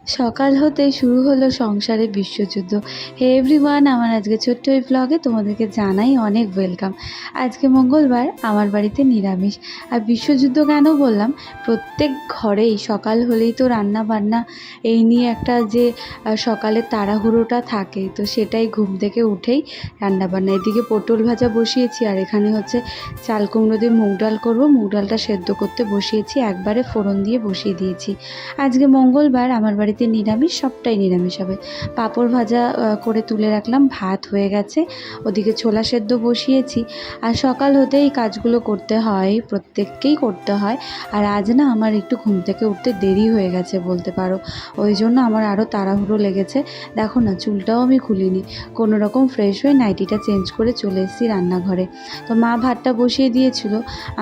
সকাল হতেই শুরু হলো সংসারে বিশ্বযুদ্ধ। হে এভরিওয়ান, আমার আজকে ছোট্ট এই ব্লগে তোমাদেরকে জানাই অনেক ওয়েলকাম। আজকে মঙ্গলবার, আমার বাড়িতে নিরামিষ। আর বিশ্বযুদ্ধ কেন বললাম, প্রত্যেক ঘরেই সকাল হলেই তো রান্না বান্না এই নিয়ে একটা যে সকালের তাড়াহুড়োটা থাকে, তো সেটাই ঘুম থেকে উঠেই রান্না বান্না। এদিকে পটল ভাজা বসিয়েছি, আর এখানে হচ্ছে চাল কুমড়ো দিয়ে মুগ ডাল করবো। মুগ ডালটা সেদ্ধ করতে বসিয়েছি, একবারে ফোড়ন দিয়ে বসিয়ে দিয়েছি। আজকে মঙ্গলবার, আমার বাড়িতে নিরামিষ, সবটাই নিরামিষ হবে। পাঁপড় ভাজা করে তুলে রাখলাম, ভাত হয়ে গেছে, ওদিকে ছোলা সেদ্ধ বসিয়েছি। আর সকাল হতেই এই কাজগুলো করতে হয়, প্রত্যেককেই করতে হয়। আর আজ না আমার একটু ঘুম থেকে উঠতে দেরি হয়ে গেছে বলতে পারো, ওই জন্য আমার আরও তাড়াহুড়ো লেগেছে। দেখো না, চুলটাও আমি খুলিনি, কোনো রকম ফ্রেশ হয়ে নাইটিটা চেঞ্জ করে চলে এসেছি রান্নাঘরে। তো মা ভাতটা বসিয়ে দিয়েছিল,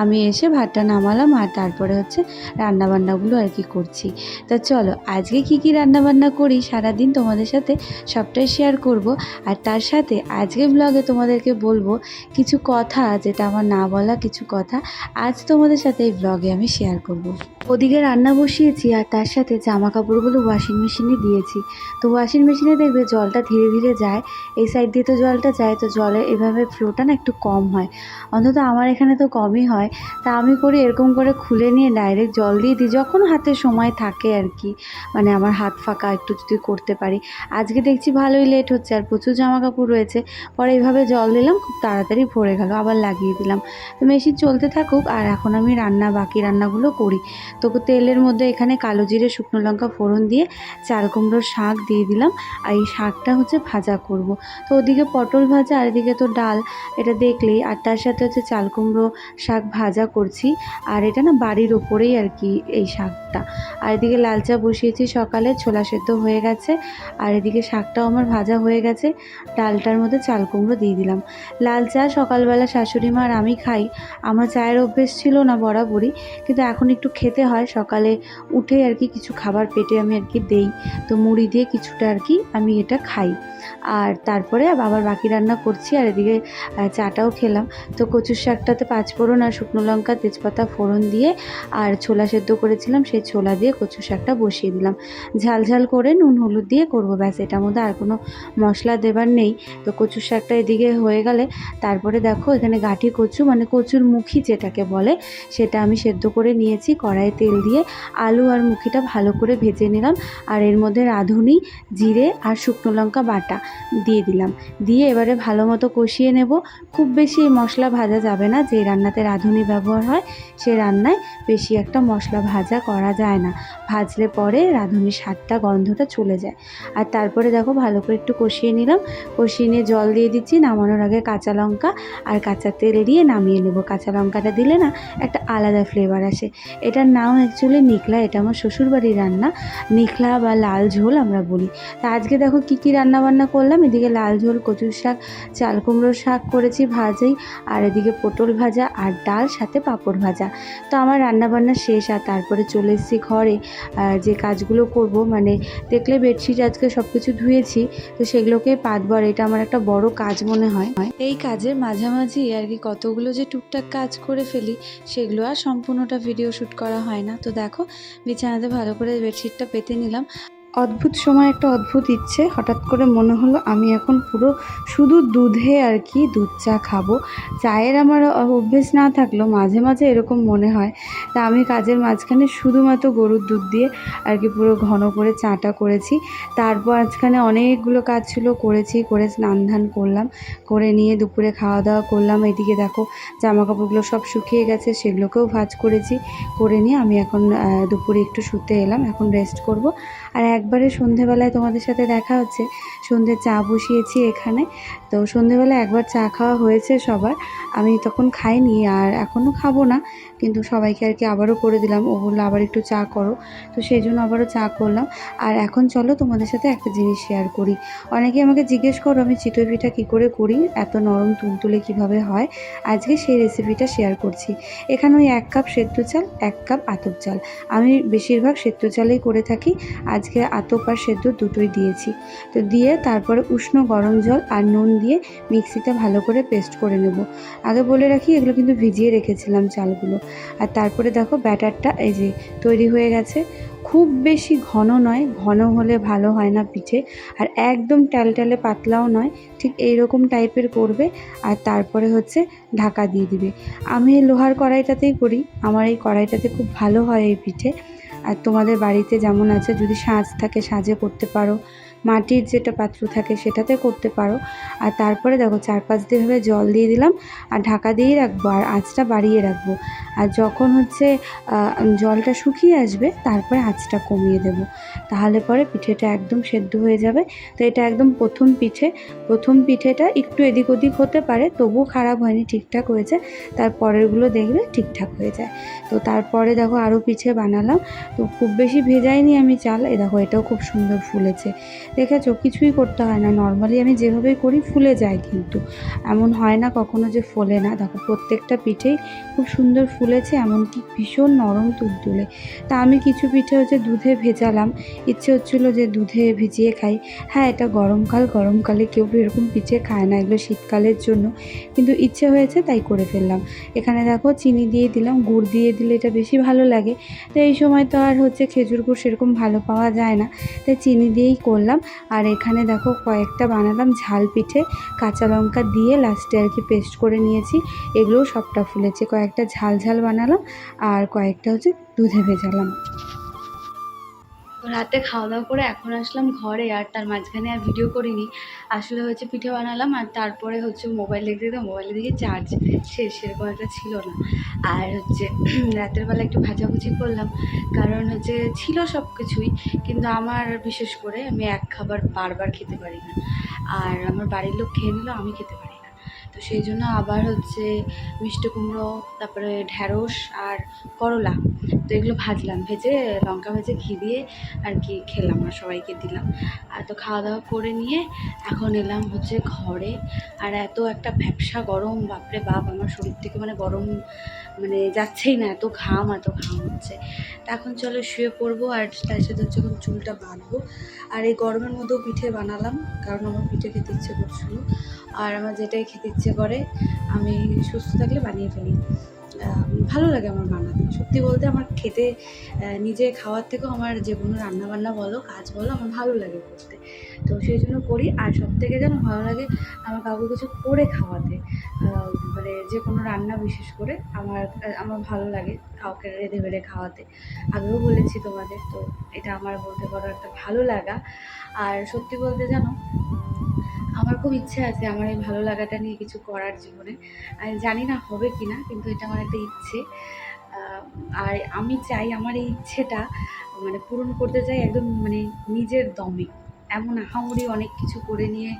আমি এসে ভাতটা নামালাম, আর তারপরে হচ্ছে রান্নাবান্নাগুলো আর কি করছি। তা চলো, আজকে কি কি রান্নাবান্না করি সারাদিন তোমাদের সাথে সবটাই শেয়ার করব। আর তার সাথে আজকে ব্লগে তোমাদেরকে বলবো কিছু কথা, যেটা আমার না বলা কিছু কথা আজ তোমাদের সাথে এই ব্লগে আমি শেয়ার করব। ওদিকে রান্না বসিয়েছি, আর তার সাথে জামা কাপড়গুলো ওয়াশিং মেশিনে দিয়েছি। তো ওয়াশিং মেশিনে দেখবে জলটা ধীরে ধীরে যায়, এই সাইড দিয়ে তো জলটা যায়, তো জলের এভাবে ফ্লোটা না একটু কম হয়, অন্তত আমার এখানে তো কমই হয়। তা আমি করি এরকম করে খুলে নিয়ে ডাইরেক্ট জল দিয়ে দিই, যখন হাতে সময় থাকে আর কি, মানে আমার হাত ফাঁকা একটু যদি করতে পারি। আজকে দেখছি ভালোই লেট হচ্ছে, আর প্রচুর জামা কাপড় রয়েছে। পরে এইভাবে জল দিলাম, খুব তাড়াতাড়ি ভরে গেল, আবার লাগিয়ে দিলাম। তো মেশিন চলতে থাকুক, আর এখন আমি বাকি রান্নাগুলো করি। তো তেলের মধ্যে এখানে কালো জিরে, শুকনো লঙ্কা ফোড়ন দিয়ে চাল কুমড়োর শাক দিয়ে দিলাম, আর এই শাকটা হচ্ছে ভাজা করব। তো ওদিকে পটল ভাজা, আর এদিকে তো ডাল, এটা দেখলেই। আর তার সাথে হচ্ছে চাল কুমড়ো শাক ভাজা করছি, আর এটা না বাড়ির ওপরেই আর কি এই শাকটা। আর এদিকে লাল চা বসিয়েছি, সকালে ছোলা সেদ্ধ হয়ে গেছে, আর এদিকে শাকটাও আমার ভাজা হয়ে গেছে। ডালটার মধ্যে চাল কুমড়ো দিয়ে দিলাম। লাল চা সকালবেলা শাশুড়ি মা আর আমি খাই। আমার চায়ের অভ্যেস ছিল না বরাবরই, কিন্তু এখন একটু খেতে হয় সকালে উঠে আর কি, কিছু খাবার পেটে আমি আর কি দেই। তো মুড়ি দিয়ে কিছুটা আর কি আমি এটা খাই। আর তারপরে আবার বাকি রান্না করছি, আর এদিকে চাটাও খেলাম। তো কচুর শাকটাতে পাঁচফোড়ন আর শুকনো লঙ্কা তেজপাতা ফোড়ন দিয়ে, আর ছোলা সেদ্ধ করেছিলাম, সেই ছোলা দিয়ে কচু শাকটা বসিয়ে দিলাম। ঝাল ঝাল করে নুন হলুদ দিয়ে করবো, ব্যাস, এটার মধ্যে আর কোনো মশলা দেবার নেই। তো কচুর শাকটা এদিকে হয়ে গেলে তারপরে দেখো এখানে গাঁঠি কচু, মানে কচুর মুখি যেটাকে বলে, সেটা আমি সেদ্ধ করে নিয়েছি। কড়াইয়ে তেল দিয়ে আলু আর মুখিটা ভালো করে ভেজে নিলাম, আর এর মধ্যে রাঁধুনি, জিরে আর শুকনো লঙ্কা বাটা দিয়ে দিলাম। দিয়ে এবারে ভালো মতো কষিয়ে নেব। খুব বেশি মশলা ভাজা যাবে না, যে রান্নাতে রাঁধুনি ব্যবহার হয় সে রান্নায় বেশি একটা মশলা ভাজা করা যায় না, ভাজলে পরে রাঁধুনির স্বাদটা গন্ধটা চলে যায়। আর তারপরে দেখো ভালো করে একটু কষিয়ে নিলাম, কষিয়ে নিয়ে জল দিয়ে দিচ্ছি। নামানোর আগে কাঁচা লঙ্কা আর কাঁচা তেল দিয়ে নামিয়ে নেব। কাঁচা লঙ্কাটা দিলে না একটা আলাদা ফ্লেভার আসে। এটার নাম অ্যাকচুয়ালি নিকলা, এটা আমার শ্বশুরবাড়ির রান্না, নিকলা বা লাল ঝোল আমরা বলি। তা আজকে দেখো কী কী রান্নাবান্না করলাম। এদিকে লাল ঝোল, কচুর শাক, চাল কুমড়োর শাক করেছি ভাজাই, আর এদিকে পটল ভাজা আর ডাল, সাথে পাঁপড় ভাজা। তো আমার রান্নাবান্না শেষ, আর তারপরে চলে এসেছি ঘরে যে কাজগুলো করব, মানে দেখলে বেডশিট আজকে সব কিছু ধুয়েছি, তো সেগুলোকে পাতবো। আর এটা আমার একটা বড় কাজ মনে হয়। এই কাজের মাঝামাঝি আর কি কতগুলো যে টুকটাক কাজ করে ফেলি, সেগুলো আর সম্পূর্ণটা ভিডিও শ্যুট করা হয় না। তো দেখো বিছানাতে ভালো করে বেডশিটটা পেতে নিলাম। অদ্ভুত সময় একটা অদ্ভুত ইচ্ছে, হঠাৎ করে মনে হলো আমি এখন পুরো শুধু দুধে আর কি দুধ চা খাবো। চায়ের আমার অভ্যেস না থাকলেও মাঝে মাঝে এরকম মনে হয়। তা আমি কাজের মাঝখানে শুধুমাত্র গরুর দুধ দিয়ে আর কি পুরো ঘন করে চাটা করেছি। তারপর মাঝখানে অনেকগুলো কাজ ছিল, করে স্নান ধান করলাম, করে নিয়ে দুপুরে খাওয়া দাওয়া করলাম। এদিকে দেখো জামা কাপড়গুলো সব শুকিয়ে গেছে, সেগুলোকেও ভাঁজ করেছি। করে নিয়ে আমি এখন দুপুরে একটু শুতে এলাম, এখন রেস্ট করব। আর একবারে সন্ধেবেলায় তোমাদের সাথে দেখা হচ্ছে। সন্ধে চা বসিয়েছি এখানে। তো সন্ধেবেলায় একবার চা খাওয়া হয়েছে সবার, আমি তখন খাইনি, আর এখনও খাবো না, কিন্তু সবাইকে আর কি আবারও করে দিলাম। ও বললো আবার একটু চা করো, তো সেই জন্য আবারও চা করলাম। আর এখন চলো তোমাদের সাথে একটা জিনিস শেয়ার করি। অনেকে আমাকে জিজ্ঞেস করো আমি চিতই পিঠা কী করে করি, এত নরম তুলতুলে কীভাবে হয়। আজকে সেই রেসিপিটা শেয়ার করছি। এখানে ওই 1 কাপ সেদ্ধ চাল, 1 কাপ আতপ চাল, আমি বেশিরভাগ সেদ্ধ চালেই করে থাকি। আজকে আতপ আর সেদ্ধ দুটোই দিয়েছি। তো দিয়ে তারপরে উষ্ণ গরম জল আর নুন দিয়ে মিক্সিতে ভালো করে পেস্ট করে নেব। আগে বলে রাখি এগুলো কিন্তু ভিজিয়ে রেখেছিলাম চালগুলো। আর তারপরে দেখো ব্যাটারটা এই যে তৈরি হয়ে গেছে। খুব বেশি ঘন নয়, ঘন হলে ভালো হয় না পিঠে, আর একদম ট্যালট্যালে পাতলাও নয়, ঠিক এইরকম টাইপের করবে। আর তারপরে হচ্ছে ঢাকা দিয়ে দিবে। আমি এই লোহার কড়াইটাতেই করি, আমার এই কড়াইটাতে খুব ভালো হয় এই পিঠে। আর তোমাদের বাড়িতে যেমন আছে, যদি সাজ থাকে সাজে করতে পারো, মাটির যেটা পাত্র থাকে সেটাতে করতে পারো। আর তারপরে দেখো 4-5 দিয়ে ভাবে জল দিয়ে দিলাম, আর ঢাকা দিয়েই রাখবো, আর আঁচটা বাড়িয়ে রাখবো। আর যখন হচ্ছে জলটা শুকিয়ে আসবে তারপরে আঁচটা কমিয়ে দেব, তাহলে পরে পিঠেটা একদম সেদ্ধ হয়ে যাবে। তো এটা একদম প্রথম পিঠেটা একটু এদিক ওদিক হতে পারে, তবুও খারাপ হয়নি, ঠিকঠাক হয়েছে। তারপরেরগুলো দেখলে ঠিকঠাক হয়ে যায়। তো তারপরে দেখো আরও পিঠে বানালাম। তো খুব বেশি ভেজাইনি আমি চাল, এই দেখো এটাও খুব সুন্দর ফুলেছে। দেখেছো, কিছুই করতে হয় না, নর্মালি আমি যেভাবে করি ফুলে যায়, কিন্তু এমন হয় না কখনো যে ফোলে না। দেখো প্রত্যেকটা পিঠেই খুব সুন্দর ফুলেছে, এমনকি ভীষণ নরম তুলতুলে। তা আমি কিছু পিঠে হচ্ছে দুধে ভেজালাম, ইচ্ছে হচ্ছিলো যে দুধে ভিজিয়ে খাই। হ্যাঁ, এটা গরমকালে কেউ এরকম পিঠে খায় না, এগুলো শীতকালের জন্য, কিন্তু ইচ্ছে হয়েছে তাই করে ফেললাম। এখানে দেখো চিনি দিয়ে দিলাম, গুড় দিয়ে দিলে এটা বেশি ভালো লাগে। তো এই সময় তো আর হচ্ছে খেজুর গুড় সেরকম ভালো পাওয়া যায় না, তাই চিনি দিয়েই করলাম। আর এখানে দেখো কয়েকটা বানালাম ঝাল পিঠে, কাঁচা লঙ্কা দিয়ে লাস্টে আর কি পেস্ট করে নিয়েছি, এগুলোও সবটা ফুলেছে। কয়েকটা ঝাল বানালাম, আর কয়েকটা হচ্ছে দুধে ভেজালাম। রাতে খাওয়া দাওয়া করে এখন আসলাম ঘরে, আর তার মাঝখানে আর ভিডিও করিনি। আসলে হচ্ছে পিঠে বানালাম, আর তারপরে হচ্ছে মোবাইল দেখতে মোবাইলে দেখি চার্জ শেষ, সেরকম একটা ছিল না। আর হচ্ছে রাতের বেলা একটু ভাজাভুজি করলাম, কারণ হচ্ছে ছিল সব কিছুই, কিন্তু আমার বিশেষ করে আমি এক খাবার বারবার খেতে পারি না, আর আমার বাড়ির লোক খেয়ে নিলেও আমি খেতে পারি না। তো সেই জন্য আবার হচ্ছে মিষ্টি কুমড়ো, তারপরে ঢ্যাঁড়স আর করলা, তো এগুলো ভাজলাম, ভেজে লঙ্কা ভেজে ঘি দিয়ে আর কি খেলাম, আর সবাইকে দিলাম। আর তো খাওয়া দাওয়া করে নিয়ে এখন এলাম হচ্ছে ঘরে। আর এত একটা ভ্যাপসা গরম, বাপরে বাপ, আমার শরীর থেকে মানে গরম মানে যাচ্ছেই না, এত ঘাম হচ্ছে। তা এখন চলো শুয়ে পড়বো, আর তার সাথে হচ্ছে এখন চুলটা বাঁধবো। আর এই গরমের মধ্যেও পিঠে বানালাম, কারণ আমার পিঠে খেতে ইচ্ছে করছিলো, আর আমার যেটাই খেতে ইচ্ছে করে আমি সুস্থ থাকলে বানিয়ে ফেলি। ভালো লাগে আমার বানাতে, সত্যি বলতে আমার খেতে, নিজে খাওয়ার থেকেও আমার যে কোনো রান্নাবান্না বলো, কাজ বলো, আমার ভালো লাগে করতে। তো সেই জন্য করি। আর সবথেকে যেন ভালো লাগে আমার কাউকে কিছু করে খাওয়াতে, মানে যে কোনো রান্না বিশেষ করে আমার ভালো লাগে কাউকে রেঁধে বেড়ে খাওয়াতে। আগেও বলেছি তোমাদের, তো এটা আমার বলতে পারো একটা ভালো লাগা। আর সত্যি বলতে জানো, আমার খুব ইচ্ছে আছে আমার এই ভালো লাগাটা নিয়ে কিছু করার জীবনে। আমি জানি না হবে কি না, কিন্তু এটা আমার একটা ইচ্ছে। আর আমি চাই আমার এই ইচ্ছেটা মানে পূরণ করতে চাই একদম মানে নিজের দমে, এমন আহামরি অনেক কিছু করে নিয়ে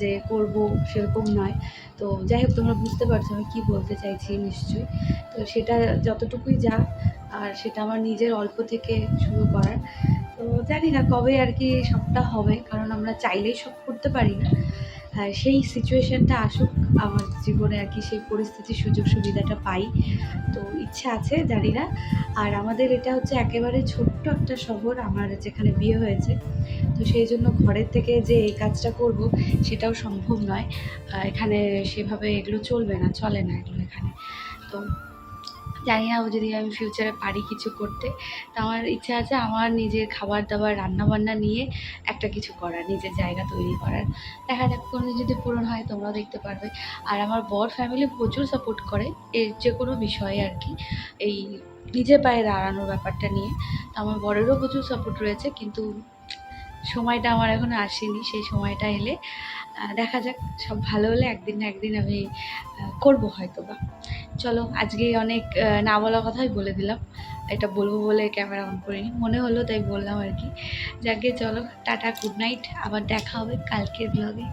যে করব সেরকম নয়। তো যাই হোক, তোমরা বুঝতে পারছো আমি কী বলতে চাইছি নিশ্চয়ই। তো সেটা যতটুকুই যাক, আর সেটা আমার নিজের অল্প থেকে শুরু করার। তো জানি না কবে আর কি সবটা হবে, কারণ আমরা চাইলেই সব করতে পারি না। সেই সিচুয়েশনটা আসুক আমার জীবনে আর কি, সেই পরিস্থিতির সুযোগ সুবিধাটা পাই। তো ইচ্ছা আছে, জানি না। আর আমাদের এটা হচ্ছে একেবারে ছোট্ট একটা শহর আমার যেখানে বিয়ে হয়েছে, তো সেই জন্য ঘরের থেকে যে এই কাজটা করব সেটাও সম্ভব নয়। এখানে সেভাবে এগুলো চলে না এগুলো এখানে। তো জানি না যদি আমি ফিউচারে পারি কিছু করতে, তো আমার ইচ্ছা আছে আমার নিজের খাবার দাবার রান্নাবান্না নিয়ে একটা কিছু করার, নিজের জায়গা তৈরি করার। দেখা যাক কোনো যদি পূরণ হয়, তোমরাও দেখতে পারবে। আর আমার বর ফ্যামিলি প্রচুর সাপোর্ট করে এর যে কোনো বিষয়ে আর কি, এই নিজের পায়ে দাঁড়ানোর ব্যাপারটা নিয়ে। তো আমার বরেরও প্রচুর সাপোর্ট রয়েছে, কিন্তু সময়টা আমার এখনো আসেনি। সেই সময়টা এলে দেখা যাক, সব ভালো হলে একদিন না একদিন আমি করবো হয়তোবা। চলো, আজকে অনেক না বলা কথাই বলে দিলাম, এটা বলবো বলে ক্যামেরা অন করিনি, মনে হলো তাই বললাম আর কি। যাকে চলো, টাটা, গুড নাইট, আবার দেখা হবে কালকের ব্লগে।